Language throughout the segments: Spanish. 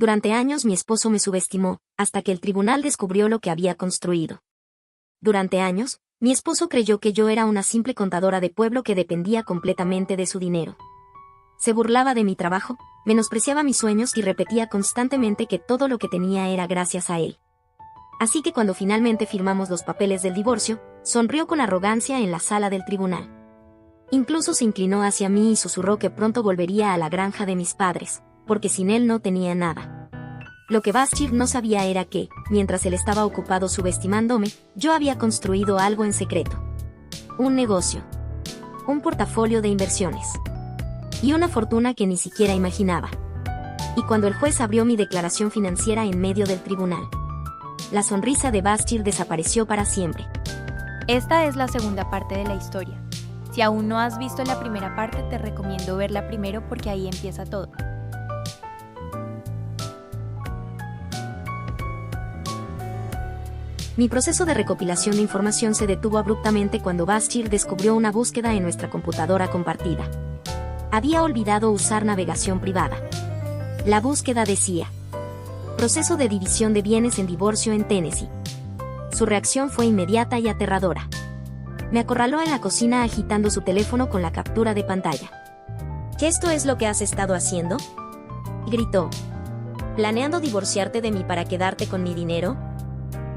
Durante años mi esposo me subestimó, hasta que el tribunal descubrió lo que había construido. Durante años, mi esposo creyó que yo era una simple contadora de pueblo que dependía completamente de su dinero. Se burlaba de mi trabajo, menospreciaba mis sueños y repetía constantemente que todo lo que tenía era gracias a él. Así que cuando finalmente firmamos los papeles del divorcio, sonrió con arrogancia en la sala del tribunal. Incluso se inclinó hacia mí y susurró que pronto volvería a la granja de mis padres, porque sin él no tenía nada. Lo que Baschir no sabía era que, mientras él estaba ocupado subestimándome, yo había construido algo en secreto. Un negocio. Un portafolio de inversiones. Y una fortuna que ni siquiera imaginaba. Y cuando el juez abrió mi declaración financiera en medio del tribunal, la sonrisa de Baschir desapareció para siempre. Esta es la segunda parte de la historia. Si aún no has visto la primera parte, te recomiendo verla primero porque ahí empieza todo. Mi proceso de recopilación de información se detuvo abruptamente cuando Baschir descubrió una búsqueda en nuestra computadora compartida. Había olvidado usar navegación privada. La búsqueda decía: proceso de división de bienes en divorcio en Tennessee. Su reacción fue inmediata y aterradora. Me acorraló en la cocina agitando su teléfono con la captura de pantalla. ¿Qué esto es lo que has estado haciendo?, gritó. ¿Planeando divorciarte de mí para quedarte con mi dinero?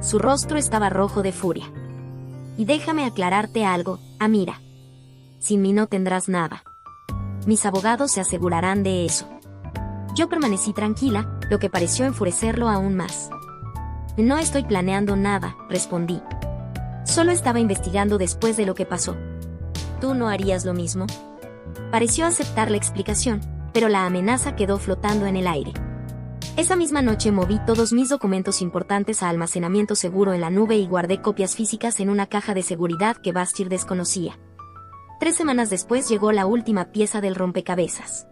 Su rostro estaba rojo de furia. Y déjame aclararte algo, Amira. Sin mí no tendrás nada. Mis abogados se asegurarán de eso. Yo permanecí tranquila, lo que pareció enfurecerlo aún más. No estoy planeando nada, respondí. Solo estaba investigando después de lo que pasó. ¿Tú no harías lo mismo? Pareció aceptar la explicación, pero la amenaza quedó flotando en el aire. Esa misma noche moví todos mis documentos importantes a almacenamiento seguro en la nube y guardé copias físicas en una caja de seguridad que Baschir desconocía. 3 semanas después llegó la última pieza del rompecabezas.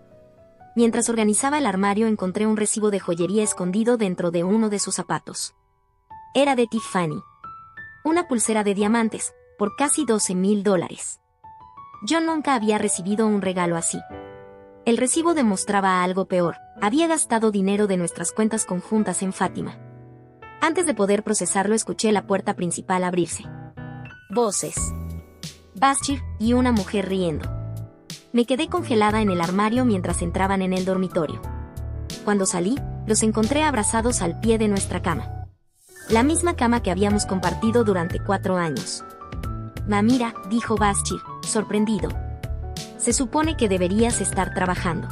Mientras organizaba el armario encontré un recibo de joyería escondido dentro de uno de sus zapatos. Era de Tiffany. Una pulsera de diamantes, por casi $12,000. Yo nunca había recibido un regalo así. El recibo demostraba algo peor: había gastado dinero de nuestras cuentas conjuntas en Fátima. Antes de poder procesarlo escuché la puerta principal abrirse. Voces. Baschir y una mujer riendo. Me quedé congelada en el armario mientras entraban en el dormitorio. Cuando salí, los encontré abrazados al pie de nuestra cama. La misma cama que habíamos compartido durante 4 años. Mamira, dijo Baschir, sorprendido. Se supone que deberías estar trabajando.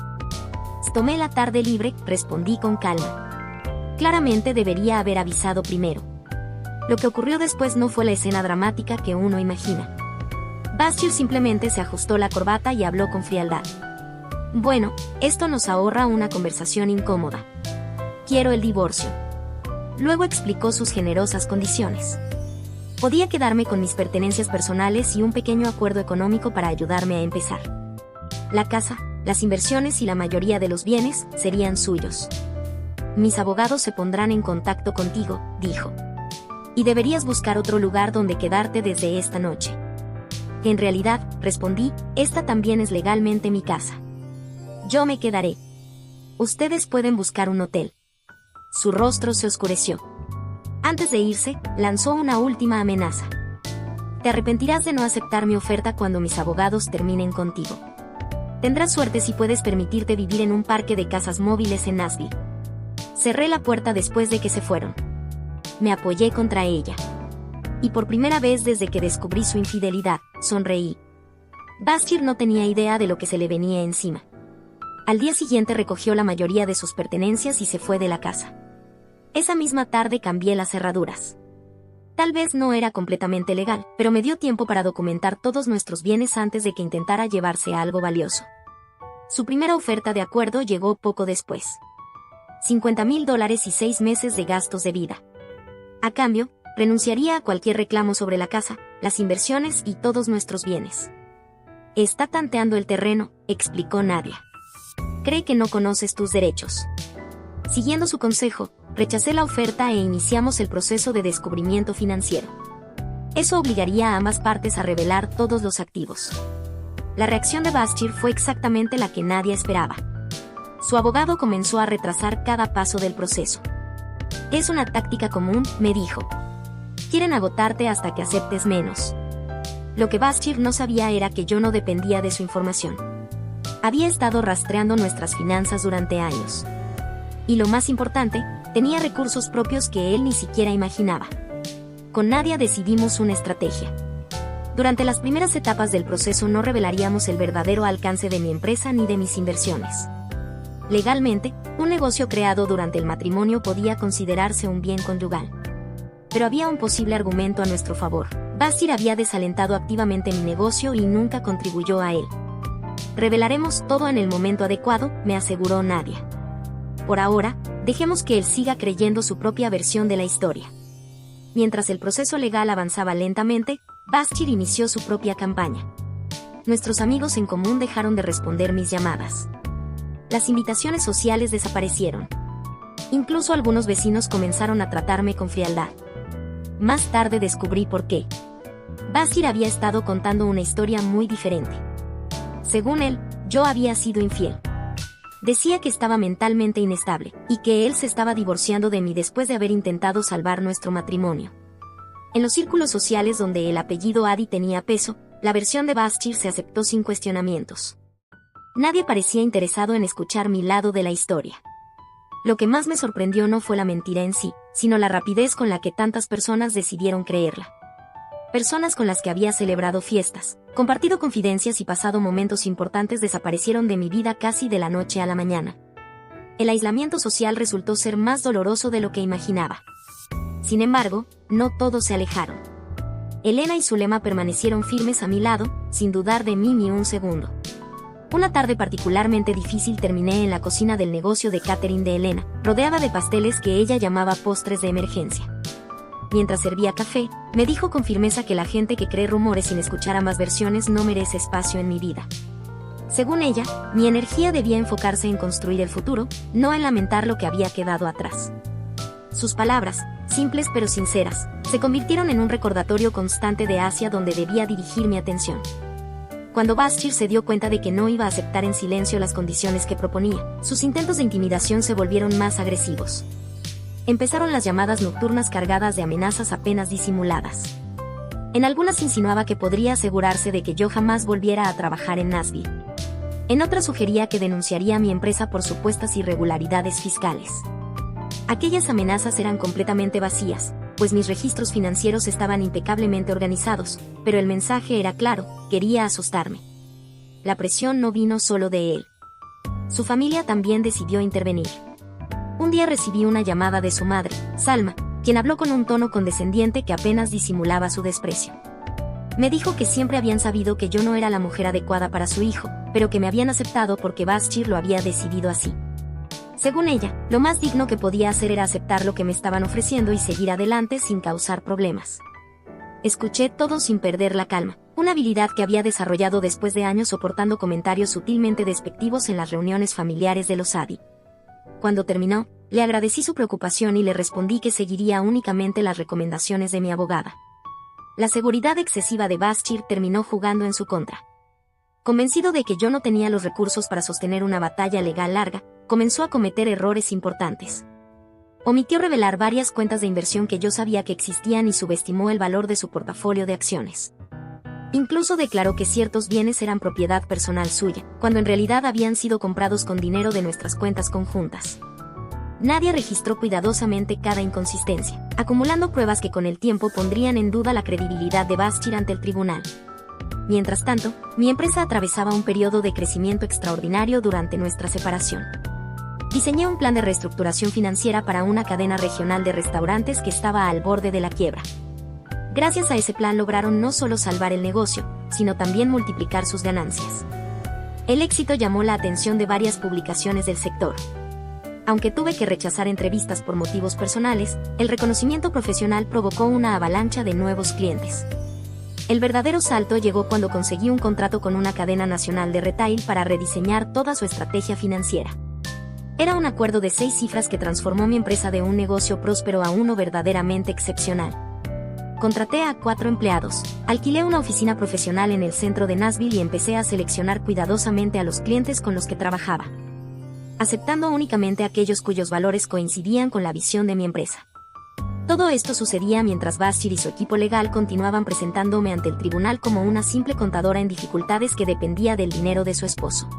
Tomé la tarde libre, respondí con calma. Claramente debería haber avisado primero. Lo que ocurrió después no fue la escena dramática que uno imagina. Baschir simplemente se ajustó la corbata y habló con frialdad. Bueno, esto nos ahorra una conversación incómoda. Quiero el divorcio. Luego explicó sus generosas condiciones. Podía quedarme con mis pertenencias personales y un pequeño acuerdo económico para ayudarme a empezar. La casa, las inversiones y la mayoría de los bienes serían suyos. Mis abogados se pondrán en contacto contigo, dijo. Y deberías buscar otro lugar donde quedarte desde esta noche. En realidad, respondí, esta también es legalmente mi casa. Yo me quedaré. Ustedes pueden buscar un hotel. Su rostro se oscureció. Antes de irse, lanzó una última amenaza. Te arrepentirás de no aceptar mi oferta cuando mis abogados terminen contigo. Tendrás suerte si puedes permitirte vivir en un parque de casas móviles en Nashville. Cerré la puerta después de que se fueron. Me apoyé contra ella. Y por primera vez desde que descubrí su infidelidad, sonreí. Baschir no tenía idea de lo que se le venía encima. Al día siguiente recogió la mayoría de sus pertenencias y se fue de la casa. Esa misma tarde cambié las cerraduras. Tal vez no era completamente legal, pero me dio tiempo para documentar todos nuestros bienes antes de que intentara llevarse algo valioso. Su primera oferta de acuerdo llegó poco después. $50,000 y 6 meses de gastos de vida. A cambio, renunciaría a cualquier reclamo sobre la casa, las inversiones y todos nuestros bienes. Está tanteando el terreno, explicó Nadia. Cree que no conoces tus derechos. Siguiendo su consejo, rechacé la oferta e iniciamos el proceso de descubrimiento financiero. Eso obligaría a ambas partes a revelar todos los activos. La reacción de Baschir fue exactamente la que Nadia esperaba. Su abogado comenzó a retrasar cada paso del proceso. Es una táctica común, me dijo. Quieren agotarte hasta que aceptes menos. Lo que Bashir no sabía era que yo no dependía de su información. Había estado rastreando nuestras finanzas durante años. Y lo más importante, tenía recursos propios que él ni siquiera imaginaba. Con Nadia decidimos una estrategia. Durante las primeras etapas del proceso no revelaríamos el verdadero alcance de mi empresa ni de mis inversiones. Legalmente, un negocio creado durante el matrimonio podía considerarse un bien conyugal. Pero había un posible argumento a nuestro favor. Bashir había desalentado activamente mi negocio y nunca contribuyó a él. Revelaremos todo en el momento adecuado, me aseguró Nadia. Por ahora, dejemos que él siga creyendo su propia versión de la historia. Mientras el proceso legal avanzaba lentamente, Bashir inició su propia campaña. Nuestros amigos en común dejaron de responder mis llamadas. Las invitaciones sociales desaparecieron. Incluso algunos vecinos comenzaron a tratarme con frialdad. Más tarde descubrí por qué. Bashir había estado contando una historia muy diferente. Según él, yo había sido infiel. Decía que estaba mentalmente inestable, y que él se estaba divorciando de mí después de haber intentado salvar nuestro matrimonio. En los círculos sociales donde el apellido Adi tenía peso, la versión de Bashir se aceptó sin cuestionamientos. Nadie parecía interesado en escuchar mi lado de la historia. Lo que más me sorprendió no fue la mentira en sí, sino la rapidez con la que tantas personas decidieron creerla. Personas con las que había celebrado fiestas, compartido confidencias y pasado momentos importantes desaparecieron de mi vida casi de la noche a la mañana. El aislamiento social resultó ser más doloroso de lo que imaginaba. Sin embargo, no todos se alejaron. Elena y Zulema permanecieron firmes a mi lado, sin dudar de mí ni un segundo. Una tarde particularmente difícil terminé en la cocina del negocio de catering de Elena, rodeada de pasteles que ella llamaba postres de emergencia. Mientras servía café, me dijo con firmeza que la gente que cree rumores sin escuchar ambas versiones no merece espacio en mi vida. Según ella, mi energía debía enfocarse en construir el futuro, no en lamentar lo que había quedado atrás. Sus palabras, simples pero sinceras, se convirtieron en un recordatorio constante de hacia donde debía dirigir mi atención. Cuando Bashir se dio cuenta de que no iba a aceptar en silencio las condiciones que proponía, sus intentos de intimidación se volvieron más agresivos. Empezaron las llamadas nocturnas cargadas de amenazas apenas disimuladas. En algunas insinuaba que podría asegurarse de que yo jamás volviera a trabajar en Nashville. En otras sugería que denunciaría a mi empresa por supuestas irregularidades fiscales. Aquellas amenazas eran completamente vacías, pues mis registros financieros estaban impecablemente organizados, pero el mensaje era claro, quería asustarme. La presión no vino solo de él. Su familia también decidió intervenir. Un día recibí una llamada de su madre, Salma, quien habló con un tono condescendiente que apenas disimulaba su desprecio. Me dijo que siempre habían sabido que yo no era la mujer adecuada para su hijo, pero que me habían aceptado porque Bashir lo había decidido así. Según ella, lo más digno que podía hacer era aceptar lo que me estaban ofreciendo y seguir adelante sin causar problemas. Escuché todo sin perder la calma, una habilidad que había desarrollado después de años soportando comentarios sutilmente despectivos en las reuniones familiares de los Adi. Cuando terminó, le agradecí su preocupación y le respondí que seguiría únicamente las recomendaciones de mi abogada. La seguridad excesiva de Bashir terminó jugando en su contra. Convencido de que yo no tenía los recursos para sostener una batalla legal larga, comenzó a cometer errores importantes. Omitió revelar varias cuentas de inversión que yo sabía que existían y subestimó el valor de su portafolio de acciones. Incluso declaró que ciertos bienes eran propiedad personal suya, cuando en realidad habían sido comprados con dinero de nuestras cuentas conjuntas. Nadie registró cuidadosamente cada inconsistencia, acumulando pruebas que con el tiempo pondrían en duda la credibilidad de Bashir ante el tribunal. Mientras tanto, mi empresa atravesaba un periodo de crecimiento extraordinario durante nuestra separación. Diseñé un plan de reestructuración financiera para una cadena regional de restaurantes que estaba al borde de la quiebra. Gracias a ese plan lograron no solo salvar el negocio, sino también multiplicar sus ganancias. El éxito llamó la atención de varias publicaciones del sector. Aunque tuve que rechazar entrevistas por motivos personales, el reconocimiento profesional provocó una avalancha de nuevos clientes. El verdadero salto llegó cuando conseguí un contrato con una cadena nacional de retail para rediseñar toda su estrategia financiera. Era un acuerdo de 6 cifras que transformó mi empresa de un negocio próspero a uno verdaderamente excepcional. Contraté a 4 empleados, alquilé una oficina profesional en el centro de Nashville y empecé a seleccionar cuidadosamente a los clientes con los que trabajaba. aceptando únicamente aquellos cuyos valores coincidían con la visión de mi empresa. Todo esto sucedía mientras Bashir y su equipo legal continuaban presentándome ante el tribunal como una simple contadora en dificultades que dependía del dinero de su esposo.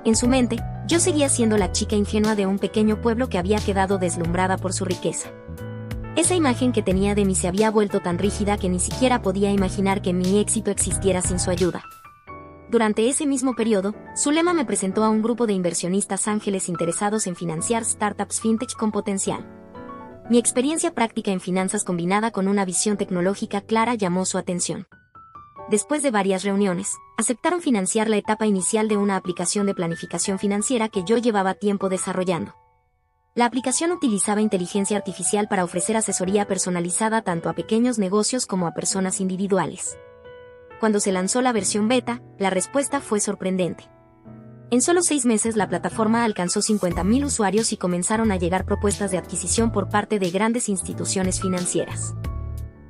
En su mente, yo seguía siendo la chica ingenua de un pequeño pueblo que había quedado deslumbrada por su riqueza. Esa imagen que tenía de mí se había vuelto tan rígida que ni siquiera podía imaginar que mi éxito existiera sin su ayuda. Durante ese mismo periodo, Zulema me presentó a un grupo de inversionistas ángeles interesados en financiar startups fintech con potencial. Mi experiencia práctica en finanzas combinada con una visión tecnológica clara llamó su atención. Después de varias reuniones, aceptaron financiar la etapa inicial de una aplicación de planificación financiera que yo llevaba tiempo desarrollando. La aplicación utilizaba inteligencia artificial para ofrecer asesoría personalizada tanto a pequeños negocios como a personas individuales. Cuando se lanzó la versión beta, la respuesta fue sorprendente. En solo 6 meses la plataforma alcanzó 50.000 usuarios y comenzaron a llegar propuestas de adquisición por parte de grandes instituciones financieras.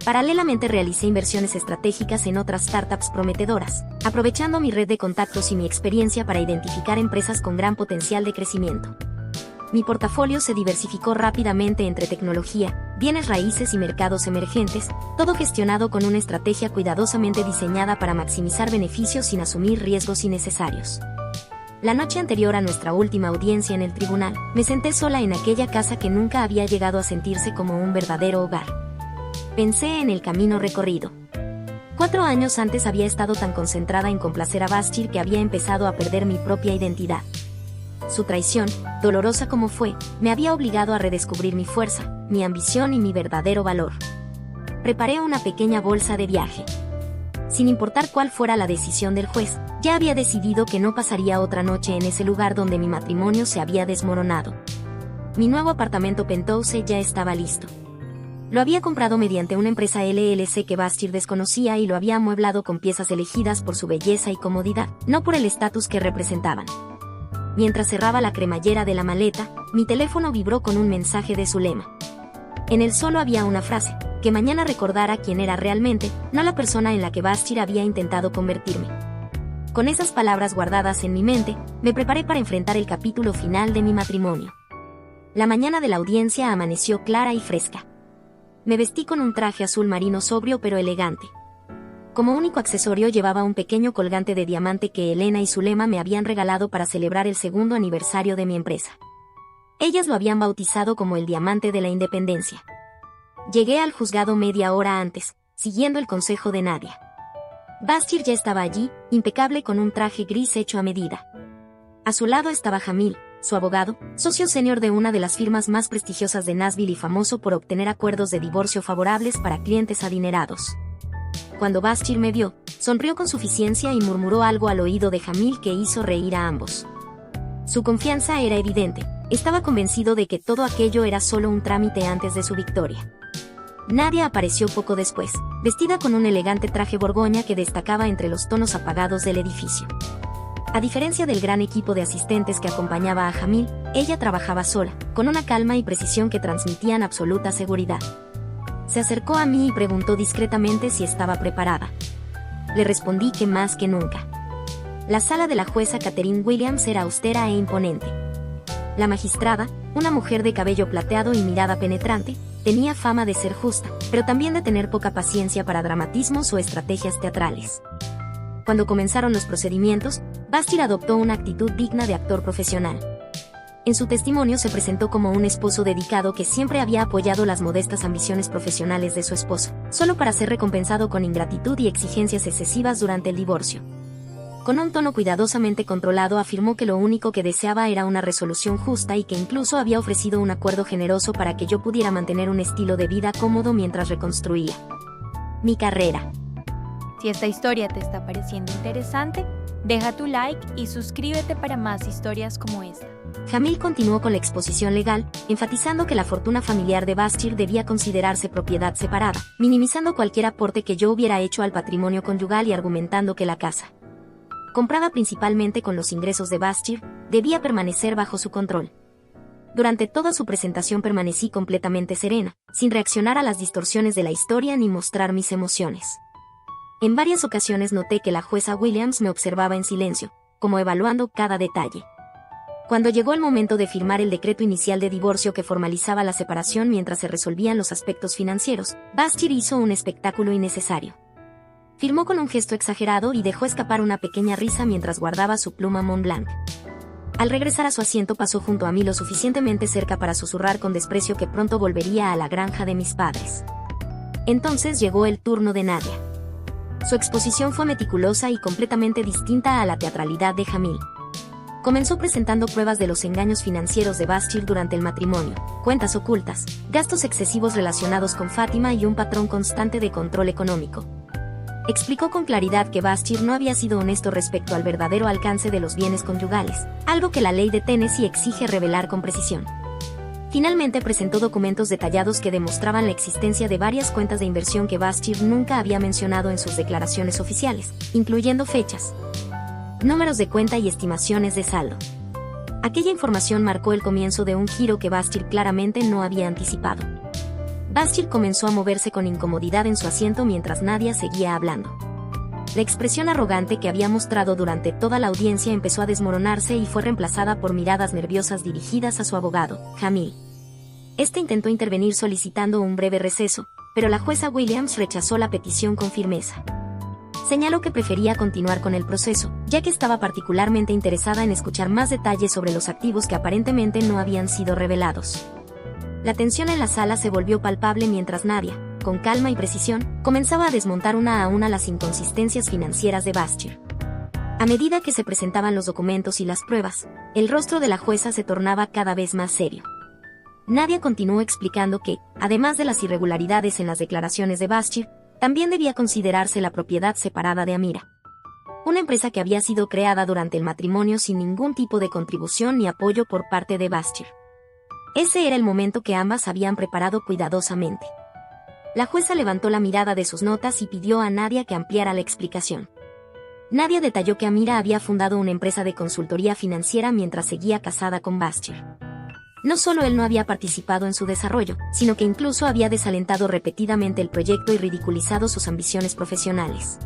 Paralelamente realicé inversiones estratégicas en otras startups prometedoras, aprovechando mi red de contactos y mi experiencia para identificar empresas con gran potencial de crecimiento. Mi portafolio se diversificó rápidamente entre tecnología, bienes raíces y mercados emergentes, todo gestionado con una estrategia cuidadosamente diseñada para maximizar beneficios sin asumir riesgos innecesarios. La noche anterior a nuestra última audiencia en el tribunal, me senté sola en aquella casa que nunca había llegado a sentirse como un verdadero hogar. Pensé en el camino recorrido. 4 años antes había estado tan concentrada en complacer a Bashir que había empezado a perder mi propia identidad. Su traición, dolorosa como fue, me había obligado a redescubrir mi fuerza, mi ambición y mi verdadero valor. Preparé una pequeña bolsa de viaje. Sin importar cuál fuera la decisión del juez, ya había decidido que no pasaría otra noche en ese lugar donde mi matrimonio se había desmoronado. Mi nuevo apartamento penthouse ya estaba listo. Lo había comprado mediante una empresa LLC que Bashir desconocía y lo había amueblado con piezas elegidas por su belleza y comodidad, no por el estatus que representaban. Mientras cerraba la cremallera de la maleta, mi teléfono vibró con un mensaje de Zulema. En él solo había una frase: que mañana recordara quién era realmente, no la persona en la que Bashir había intentado convertirme. Con esas palabras guardadas en mi mente, me preparé para enfrentar el capítulo final de mi matrimonio. La mañana de la audiencia amaneció clara y fresca. Me vestí con un traje azul marino sobrio pero elegante. Como único accesorio llevaba un pequeño colgante de diamante que Elena y Zulema me habían regalado para celebrar el 2º aniversario de mi empresa. Ellas lo habían bautizado como el Diamante de la Independencia. Llegué al juzgado media hora antes, siguiendo el consejo de Nadia. Bashir ya estaba allí, impecable con un traje gris hecho a medida. A su lado estaba Jamil, su abogado, socio senior de una de las firmas más prestigiosas de Nashville y famoso por obtener acuerdos de divorcio favorables para clientes adinerados. Cuando Bashir me vio, sonrió con suficiencia y murmuró algo al oído de Jamil que hizo reír a ambos. Su confianza era evidente, estaba convencido de que todo aquello era solo un trámite antes de su victoria. Nadia apareció poco después, vestida con un elegante traje borgoña que destacaba entre los tonos apagados del edificio. A diferencia del gran equipo de asistentes que acompañaba a Jamil, ella trabajaba sola, con una calma y precisión que transmitían absoluta seguridad. Se acercó a mí y preguntó discretamente si estaba preparada. Le respondí que más que nunca. La sala de la jueza Catherine Williams era austera e imponente. La magistrada, una mujer de cabello plateado y mirada penetrante, tenía fama de ser justa, pero también de tener poca paciencia para dramatismos o estrategias teatrales. Cuando comenzaron los procedimientos, Bashir adoptó una actitud digna de actor profesional. En su testimonio se presentó como un esposo dedicado que siempre había apoyado las modestas ambiciones profesionales de su esposa, solo para ser recompensado con ingratitud y exigencias excesivas durante el divorcio. Con un tono cuidadosamente controlado afirmó que lo único que deseaba era una resolución justa y que incluso había ofrecido un acuerdo generoso para que yo pudiera mantener un estilo de vida cómodo mientras reconstruía mi carrera. Si esta historia te está pareciendo interesante, deja tu like y suscríbete para más historias como esta. Jamil continuó con la exposición legal, enfatizando que la fortuna familiar de Bashir debía considerarse propiedad separada, minimizando cualquier aporte que yo hubiera hecho al patrimonio conyugal y argumentando que la casa, comprada principalmente con los ingresos de Bashir, debía permanecer bajo su control. Durante toda su presentación permanecí completamente serena, sin reaccionar a las distorsiones de la historia ni mostrar mis emociones. En varias ocasiones noté que la jueza Williams me observaba en silencio, como evaluando cada detalle. Cuando llegó el momento de firmar el decreto inicial de divorcio que formalizaba la separación mientras se resolvían los aspectos financieros, Bastille hizo un espectáculo innecesario. Firmó con un gesto exagerado y dejó escapar una pequeña risa mientras guardaba su pluma Montblanc. Al regresar a su asiento pasó junto a mí lo suficientemente cerca para susurrar con desprecio que pronto volvería a la granja de mis padres. Entonces llegó el turno de Nadia. Su exposición fue meticulosa y completamente distinta a la teatralidad de Jamil. Comenzó presentando pruebas de los engaños financieros de Bastille durante el matrimonio, cuentas ocultas, gastos excesivos relacionados con Fátima y un patrón constante de control económico. Explicó con claridad que Bastille no había sido honesto respecto al verdadero alcance de los bienes conyugales, algo que la ley de Tennessee exige revelar con precisión. Finalmente presentó documentos detallados que demostraban la existencia de varias cuentas de inversión que Bastille nunca había mencionado en sus declaraciones oficiales, incluyendo fechas, números de cuenta y estimaciones de saldo. Aquella información marcó el comienzo de un giro que Bastille claramente no había anticipado. Bastille comenzó a moverse con incomodidad en su asiento mientras Nadia seguía hablando. La expresión arrogante que había mostrado durante toda la audiencia empezó a desmoronarse y fue reemplazada por miradas nerviosas dirigidas a su abogado, Jamil. Este intentó intervenir solicitando un breve receso, pero la jueza Williams rechazó la petición con firmeza. Señaló que prefería continuar con el proceso, ya que estaba particularmente interesada en escuchar más detalles sobre los activos que aparentemente no habían sido revelados. La tensión en la sala se volvió palpable mientras Nadia, con calma y precisión, comenzaba a desmontar una a una las inconsistencias financieras de Bastille. A medida que se presentaban los documentos y las pruebas, el rostro de la jueza se tornaba cada vez más serio. Nadia continuó explicando que, además de las irregularidades en las declaraciones de Bastille, también debía considerarse la propiedad separada de Amira, una empresa que había sido creada durante el matrimonio sin ningún tipo de contribución ni apoyo por parte de Bastille. Ese era el momento que ambas habían preparado cuidadosamente. La jueza levantó la mirada de sus notas y pidió a Nadia que ampliara la explicación. Nadia detalló que Amira había fundado una empresa de consultoría financiera mientras seguía casada con Bastille. No solo él no había participado en su desarrollo, sino que incluso había desalentado repetidamente el proyecto y ridiculizado sus ambiciones profesionales.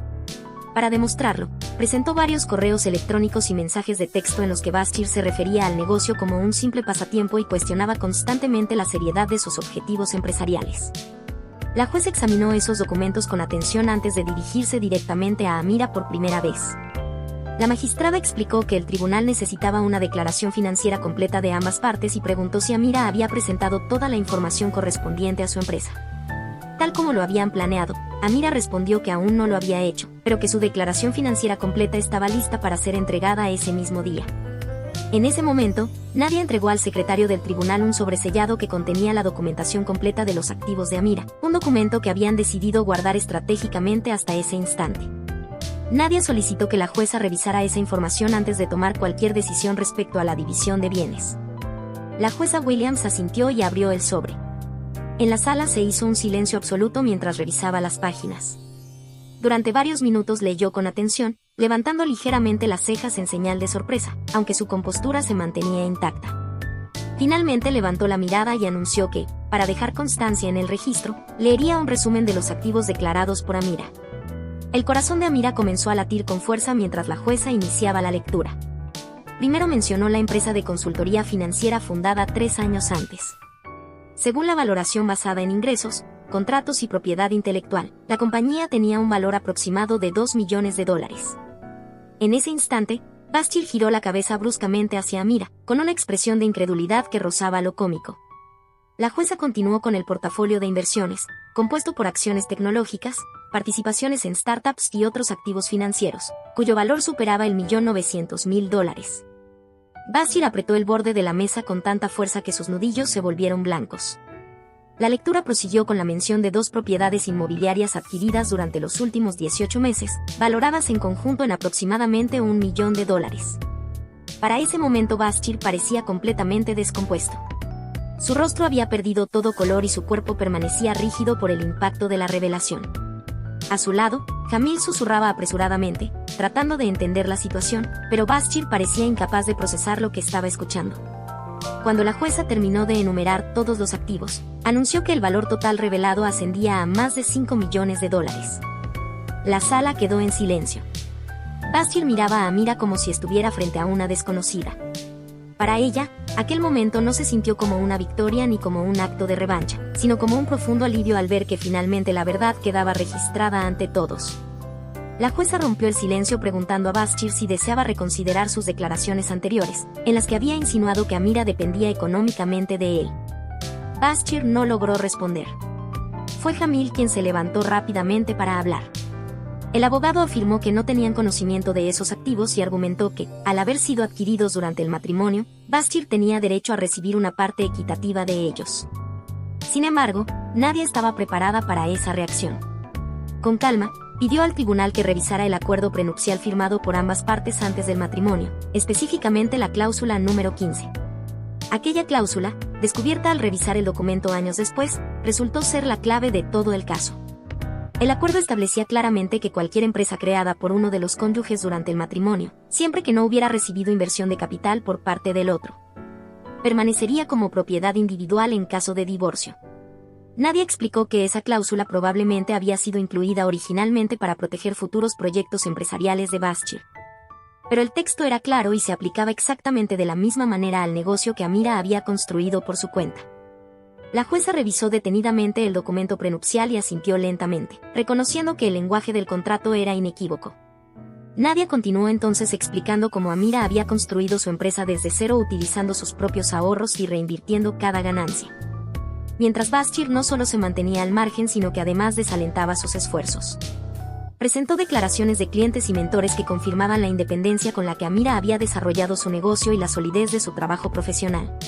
Para demostrarlo, presentó varios correos electrónicos y mensajes de texto en los que Bastille se refería al negocio como un simple pasatiempo y cuestionaba constantemente la seriedad de sus objetivos empresariales. La jueza examinó esos documentos con atención antes de dirigirse directamente a Amira por primera vez. La magistrada explicó que el tribunal necesitaba una declaración financiera completa de ambas partes y preguntó si Amira había presentado toda la información correspondiente a su empresa. Tal como lo habían planeado, Amira respondió que aún no lo había hecho, pero que su declaración financiera completa estaba lista para ser entregada ese mismo día. En ese momento, Nadia entregó al secretario del tribunal un sobresellado que contenía la documentación completa de los activos de Amira, un documento que habían decidido guardar estratégicamente hasta ese instante. Nadia solicitó que la jueza revisara esa información antes de tomar cualquier decisión respecto a la división de bienes. La jueza Williams asintió y abrió el sobre. En la sala se hizo un silencio absoluto mientras revisaba las páginas. Durante varios minutos leyó con atención, levantando ligeramente las cejas en señal de sorpresa, aunque su compostura se mantenía intacta. Finalmente levantó la mirada y anunció que, para dejar constancia en el registro, leería un resumen de los activos declarados por Amira. El corazón de Amira comenzó a latir con fuerza mientras la jueza iniciaba la lectura. Primero mencionó la empresa de consultoría financiera fundada 3 años antes. Según la valoración basada en ingresos, contratos y propiedad intelectual, la compañía tenía un valor aproximado de $2 millones. En ese instante, Bastille giró la cabeza bruscamente hacia Amira, con una expresión de incredulidad que rozaba lo cómico. La jueza continuó con el portafolio de inversiones, compuesto por acciones tecnológicas, participaciones en startups y otros activos financieros, cuyo valor superaba el $1.900.000. Bastille apretó el borde de la mesa con tanta fuerza que sus nudillos se volvieron blancos. La lectura prosiguió con la mención de 2 propiedades inmobiliarias adquiridas durante los últimos 18 meses, valoradas en conjunto en aproximadamente $1 millón. Para ese momento Bastille parecía completamente descompuesto. Su rostro había perdido todo color y su cuerpo permanecía rígido por el impacto de la revelación. A su lado, Jamil susurraba apresuradamente, tratando de entender la situación, pero Bastille parecía incapaz de procesar lo que estaba escuchando. Cuando la jueza terminó de enumerar todos los activos, anunció que el valor total revelado ascendía a más de $5 millones. La sala quedó en silencio. Bastille miraba a Amira como si estuviera frente a una desconocida. Para ella, aquel momento no se sintió como una victoria ni como un acto de revancha, sino como un profundo alivio al ver que finalmente la verdad quedaba registrada ante todos. La jueza rompió el silencio preguntando a Bashir si deseaba reconsiderar sus declaraciones anteriores, en las que había insinuado que Amira dependía económicamente de él. Bashir no logró responder. Fue Jamil quien se levantó rápidamente para hablar. El abogado afirmó que no tenían conocimiento de esos activos y argumentó que, al haber sido adquiridos durante el matrimonio, Bashir tenía derecho a recibir una parte equitativa de ellos. Sin embargo, nadie estaba preparada para esa reacción. Con calma, pidió al tribunal que revisara el acuerdo prenupcial firmado por ambas partes antes del matrimonio, específicamente la cláusula número 15. Aquella cláusula, descubierta al revisar el documento años después, resultó ser la clave de todo el caso. El acuerdo establecía claramente que cualquier empresa creada por uno de los cónyuges durante el matrimonio, siempre que no hubiera recibido inversión de capital por parte del otro, permanecería como propiedad individual en caso de divorcio. Nadie explicó que esa cláusula probablemente había sido incluida originalmente para proteger futuros proyectos empresariales de Bashir. Pero el texto era claro y se aplicaba exactamente de la misma manera al negocio que Amira había construido por su cuenta. La jueza revisó detenidamente el documento prenupcial y asintió lentamente, reconociendo que el lenguaje del contrato era inequívoco. Nadia continuó entonces explicando cómo Amira había construido su empresa desde cero utilizando sus propios ahorros y reinvirtiendo cada ganancia. Mientras Bashir no solo se mantenía al margen sino que además desalentaba sus esfuerzos. Presentó declaraciones de clientes y mentores que confirmaban la independencia con la que Amira había desarrollado su negocio y la solidez de su trabajo profesional.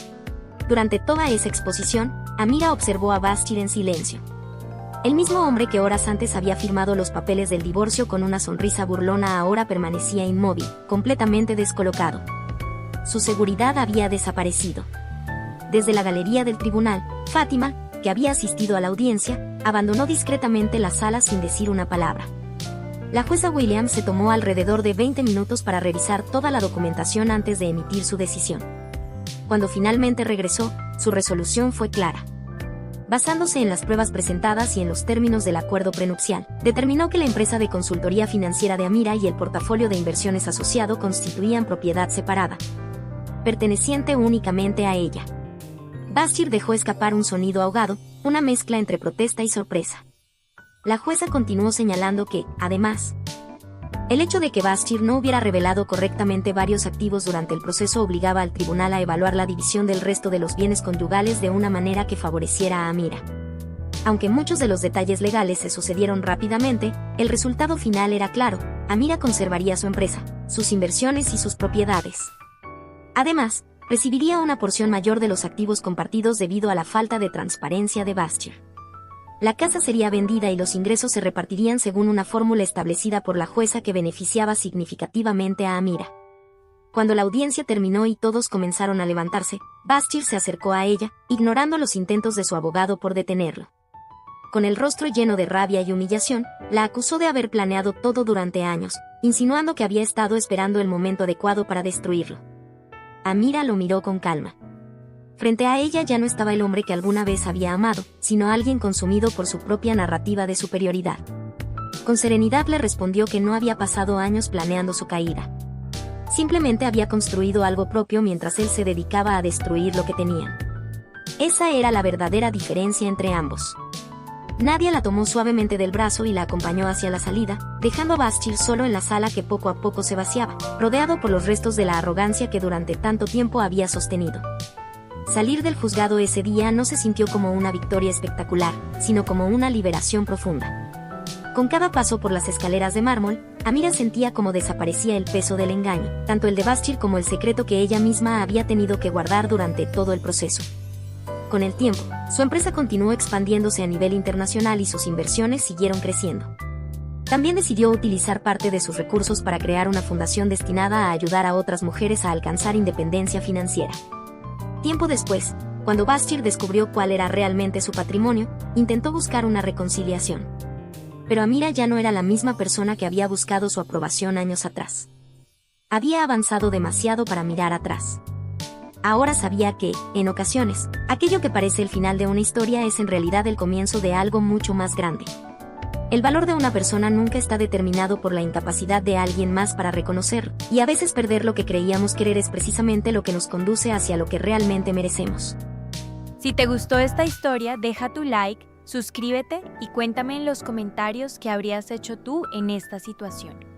Durante toda esa exposición, Amira observó a Bashir en silencio. El mismo hombre que horas antes había firmado los papeles del divorcio con una sonrisa burlona ahora permanecía inmóvil, completamente descolocado. Su seguridad había desaparecido. Desde la galería del tribunal, Fátima, que había asistido a la audiencia, abandonó discretamente la sala sin decir una palabra. La jueza Williams se tomó alrededor de 20 minutos para revisar toda la documentación antes de emitir su decisión. Cuando finalmente regresó, su resolución fue clara. Basándose en las pruebas presentadas y en los términos del acuerdo prenupcial, determinó que la empresa de consultoría financiera de Amira y el portafolio de inversiones asociado constituían propiedad separada, perteneciente únicamente a ella. Bashir dejó escapar un sonido ahogado, una mezcla entre protesta y sorpresa. La jueza continuó señalando que, además, el hecho de que Bashir no hubiera revelado correctamente varios activos durante el proceso obligaba al tribunal a evaluar la división del resto de los bienes conyugales de una manera que favoreciera a Amira. Aunque muchos de los detalles legales se sucedieron rápidamente, el resultado final era claro: Amira conservaría su empresa, sus inversiones y sus propiedades. Además, recibiría una porción mayor de los activos compartidos debido a la falta de transparencia de Bashir. La casa sería vendida y los ingresos se repartirían según una fórmula establecida por la jueza que beneficiaba significativamente a Amira. Cuando la audiencia terminó y todos comenzaron a levantarse, Bashir se acercó a ella, ignorando los intentos de su abogado por detenerlo. Con el rostro lleno de rabia y humillación, la acusó de haber planeado todo durante años, insinuando que había estado esperando el momento adecuado para destruirlo. Amira lo miró con calma. Frente a ella ya no estaba el hombre que alguna vez había amado, sino alguien consumido por su propia narrativa de superioridad. Con serenidad le respondió que no había pasado años planeando su caída. Simplemente había construido algo propio mientras él se dedicaba a destruir lo que tenían. Esa era la verdadera diferencia entre ambos. Nadia la tomó suavemente del brazo y la acompañó hacia la salida, dejando a Bashir solo en la sala que poco a poco se vaciaba, rodeado por los restos de la arrogancia que durante tanto tiempo había sostenido. Salir del juzgado ese día no se sintió como una victoria espectacular, sino como una liberación profunda. Con cada paso por las escaleras de mármol, Amira sentía como desaparecía el peso del engaño, tanto el de Bashir como el secreto que ella misma había tenido que guardar durante todo el proceso. Con el tiempo, su empresa continuó expandiéndose a nivel internacional y sus inversiones siguieron creciendo. También decidió utilizar parte de sus recursos para crear una fundación destinada a ayudar a otras mujeres a alcanzar independencia financiera. Tiempo después, cuando Bashir descubrió cuál era realmente su patrimonio, intentó buscar una reconciliación. Pero Amira ya no era la misma persona que había buscado su aprobación años atrás. Había avanzado demasiado para mirar atrás. Ahora sabía que, en ocasiones, aquello que parece el final de una historia es en realidad el comienzo de algo mucho más grande. El valor de una persona nunca está determinado por la incapacidad de alguien más para reconocer, y a veces perder lo que creíamos querer es precisamente lo que nos conduce hacia lo que realmente merecemos. Si te gustó esta historia, deja tu like, suscríbete y cuéntame en los comentarios qué habrías hecho tú en esta situación.